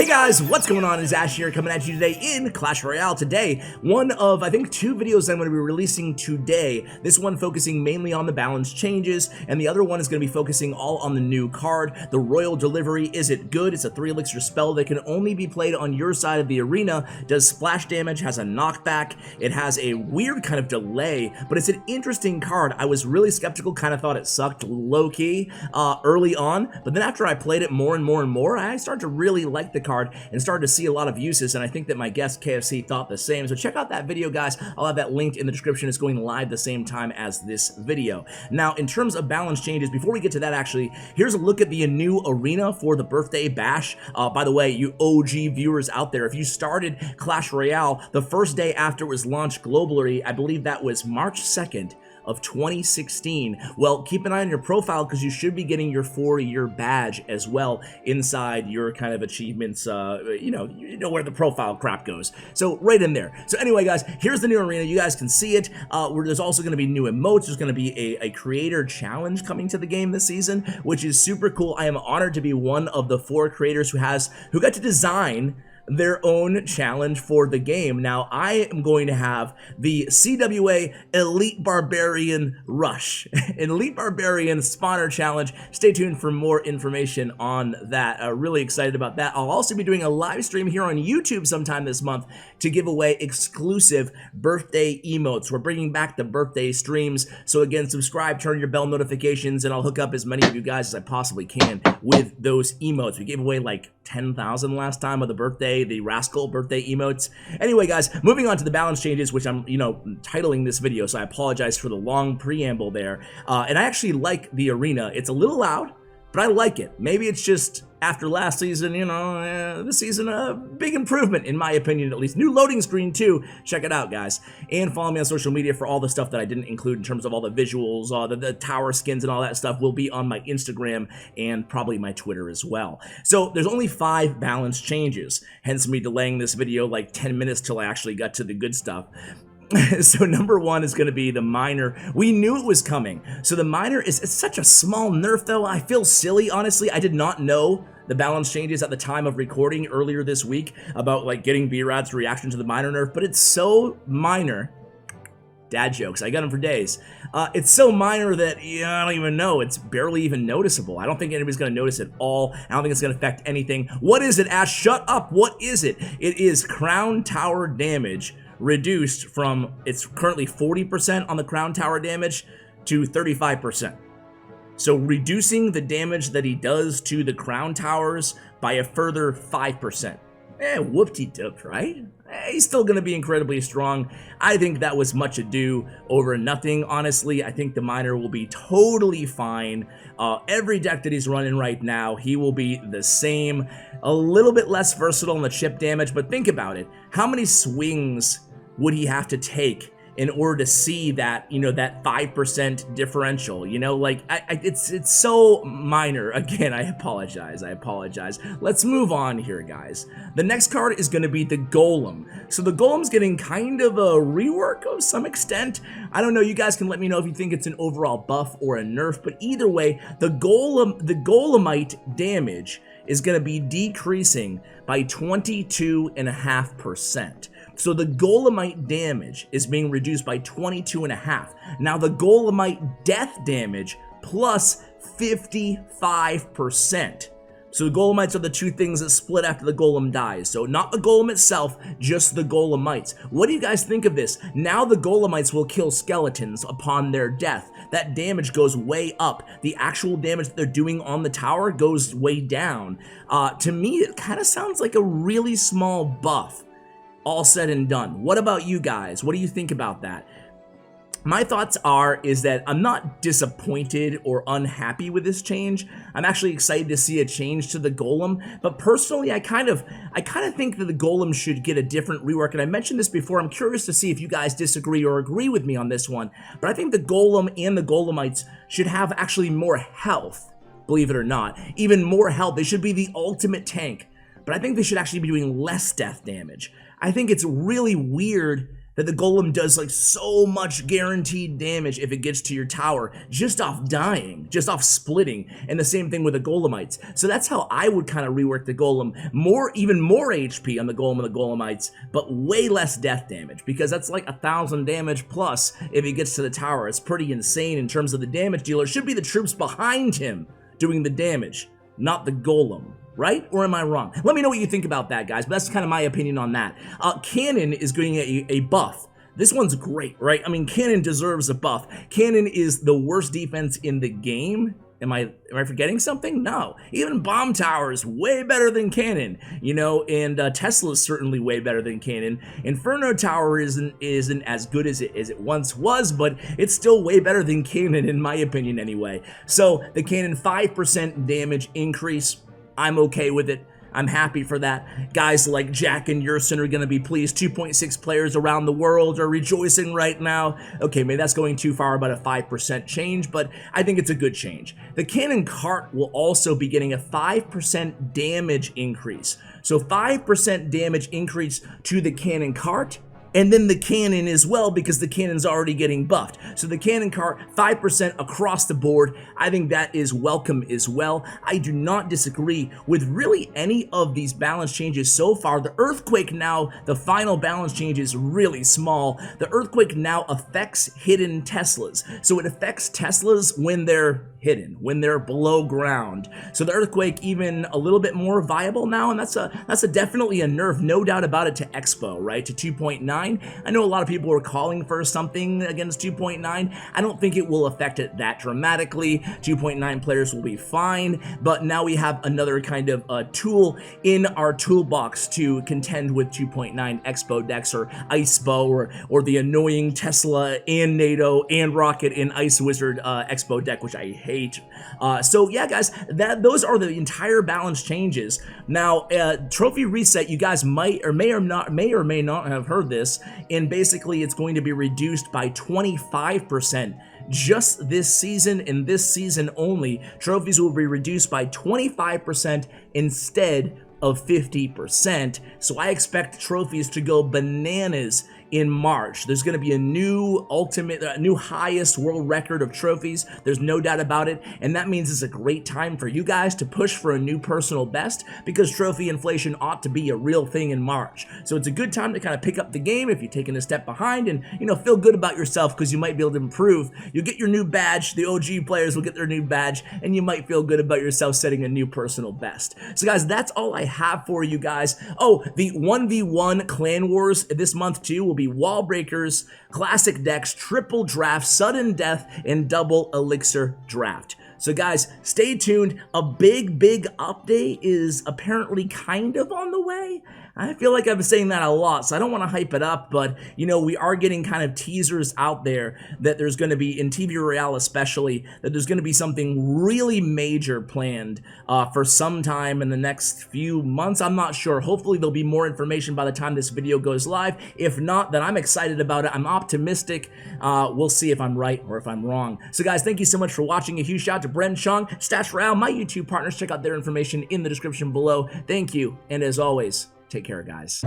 Hey guys, what's going on? It's Ash here coming at you today in Clash Royale. Today, one of, I think, two videos I'm going to be releasing today. This one focusing mainly on the balance changes, and the other one is going to be focusing all on the new card, the Royal Delivery. Is it good? It's a 3 elixir spell that can only be played on your side of the arena, does splash damage, has a knockback, it has a weird kind of delay, but it's an interesting card. I was really skeptical, kind of thought it sucked low-key early on, but then after I played it more and more, I started to really like the card and started to see a lot of uses, and I think that my guest KFC thought the same. So check out that video, guys. I'll have that linked in the description. It's going live the same time as this video. Now, in terms of balance changes, before we get to that, actually, here's a look at the new arena for the birthday bash. By the way, you OG viewers out there, if you started Clash Royale the first day after it was launched globally, I believe that was March 2nd of 2016, well, keep an eye on your profile because you should be getting your 4-year badge as well inside your kind of achievements, you know where the profile crap goes. So right in there. So anyway, guys, here's the new arena. You guys can see it. There's also going to be new emotes. There's going to be a creator challenge coming to the game this season, which is super cool. I am honored to be one of the 4 creators who got to design their own challenge for the game. Now, I am going to have the CWA Elite Barbarian Rush, an Elite Barbarian Spawner Challenge. Stay tuned for more information on that. Really excited about that. I'll also be doing a live stream here on YouTube sometime this month to give away exclusive birthday emotes. We're bringing back the birthday streams. So again, subscribe, turn your bell notifications, and I'll hook up as many of you guys as I possibly can with those emotes. We gave away like 10,000 last time of the Rascal birthday emotes. Anyway, guys, moving on to the balance changes, which I'm, titling this video, so I apologize for the long preamble there. And I actually like the arena. It's a little loud, but I like it. Maybe it's just after last season, this season, a big improvement, in my opinion, at least. New loading screen, too. Check it out, guys. And follow me on social media for all the stuff that I didn't include in terms of all the visuals, the tower skins and all that stuff will be on my Instagram and probably my Twitter as well. So there's only 5 balance changes, hence me delaying this video like 10 minutes till I actually got to the good stuff. So number 1 is going to be the miner. We knew it was coming. So the miner it's such a small nerf, though. I feel silly, honestly. I did not know the balance changes at the time of recording earlier this week about like getting B-Rad's reaction to the miner nerf, but it's so minor. Dad jokes, I got them for days. It's so minor that I don't even know. It's barely even noticeable. I don't think anybody's going to notice it all. I don't think it's going to affect anything. What is it, Ash? Shut up. What is it? It is crown tower damage reduced from, it's currently 40% on the crown tower damage to 35%. So reducing the damage that he does to the crown towers by a further 5%. Whoop-de-doop, right? He's still going to be incredibly strong. I think that was much ado over nothing, honestly. I think the miner will be totally fine. Every deck that he's running right now, he will be the same. A little bit less versatile in the chip damage, but think about it. How many swings would he have to take in order to see that, that 5% differential, it's so minor. Again, I apologize. Let's move on here, guys. The next card is going to be the Golem. So the Golem's getting kind of a rework of some extent. I don't know, you guys can let me know if you think it's an overall buff or a nerf, but either way, the Golemite damage is going to be decreasing by 22.5%. So the Golemite damage is being reduced by 22.5. Now the Golemite death damage plus 55%. So the Golemites are the 2 things that split after the Golem dies. So not the Golem itself, just the Golemites. What do you guys think of this? Now the Golemites will kill skeletons upon their death. That damage goes way up. The actual damage that they're doing on the tower goes way down. To me, it kind of sounds like a really small buff. All said and done. What about you guys? What do you think about that? My thoughts is that I'm not disappointed or unhappy with this change. I'm actually excited to see a change to the Golem, but personally, I kind of think that the Golem should get a different rework, and I mentioned this before. I'm curious to see if you guys disagree or agree with me on this one, but I think the Golem and the Golemites should have actually more health, believe it or not. Even more health. They should be the ultimate tank, but I think they should actually be doing less death damage. I think it's really weird that the Golem does like so much guaranteed damage if it gets to your tower just off dying, just off splitting, and the same thing with the Golemites. So that's how I would kind of rework the Golem. Even more HP on the Golem and the Golemites, but way less death damage, because that's like 1,000 damage plus if he gets to the tower. It's pretty insane in terms of the damage dealer. It should be the troops behind him doing the damage, not the Golem. Right? Or am I wrong? Let me know what you think about that, guys, but that's kind of my opinion on that. Cannon is getting a buff. This one's great, right? I mean, Cannon deserves a buff. Cannon is the worst defense in the game. Am I forgetting something? No. Even Bomb Tower is way better than Cannon, you know, and Tesla's certainly way better than Cannon. Inferno Tower isn't as good as it once was, but it's still way better than Cannon in my opinion anyway. So the Cannon 5% damage increase, I'm okay with it. I'm happy for that. Guys like Jack and Yerson are going to be pleased. 2.6 players around the world are rejoicing right now. Okay, maybe that's going too far, about a 5% change, but I think it's a good change. The Cannon Cart will also be getting a 5% damage increase. So 5% damage increase to the Cannon Cart, and then the Cannon as well, because the Cannon's already getting buffed. So the Cannon Cart, 5% across the board. I think that is welcome as well. I do not disagree with really any of these balance changes so far. The Earthquake now, the final balance change is really small. The Earthquake now affects hidden Teslas. So it affects Teslas when they're hidden, when they're below ground. So the Earthquake even a little bit more viable now, and that's definitely a nerf, no doubt about it, to Expo, right, to 2.9. I know a lot of people are calling for something against 2.9. I don't think it will affect it that dramatically. 2.9 players will be fine, but now we have another kind of tool in our toolbox to contend with 2.9 Expo decks, or Ice Bow, or the annoying Tesla and NATO and Rocket and Ice Wizard Expo deck, which I hate. So yeah, guys, those are the entire balance changes. Now, trophy reset, you guys may or may not have heard this, and basically it's going to be reduced by 25%. Just this season, and this season only, trophies will be reduced by 25% instead of 50%. So I expect trophies to go bananas in March. There's going to be a new new highest world record of trophies. There's no doubt about it, and that means it's a great time for you guys to push for a new personal best, because trophy inflation ought to be a real thing in March. So it's a good time to kind of pick up the game if you're taking a step behind, and feel good about yourself, because you might be able to improve. You'll get your new badge. The OG players will get their new badge, and you might feel good about yourself setting a new personal best. So guys, that's all I have for you guys. Oh, the 1v1 clan wars this month too will be wall breakers, classic decks, triple draft, sudden death, and double elixir draft. So guys, stay tuned. A big update is apparently kind of on the way. I feel like I've been saying that a lot, so I don't want to hype it up, but we are getting kind of teasers out there that there's going to be, in TV Royale especially, that there's going to be something really major planned for some time in the next few months. I'm not sure. Hopefully there'll be more information by the time this video goes live. If not, then I'm excited about it. I'm optimistic. We'll see if I'm right or if I'm wrong. So guys, thank you so much for watching. A huge shout out to Bren Chong, Royale, my YouTube partners. Check out their information in the description below. Thank you, and as always, take care, guys.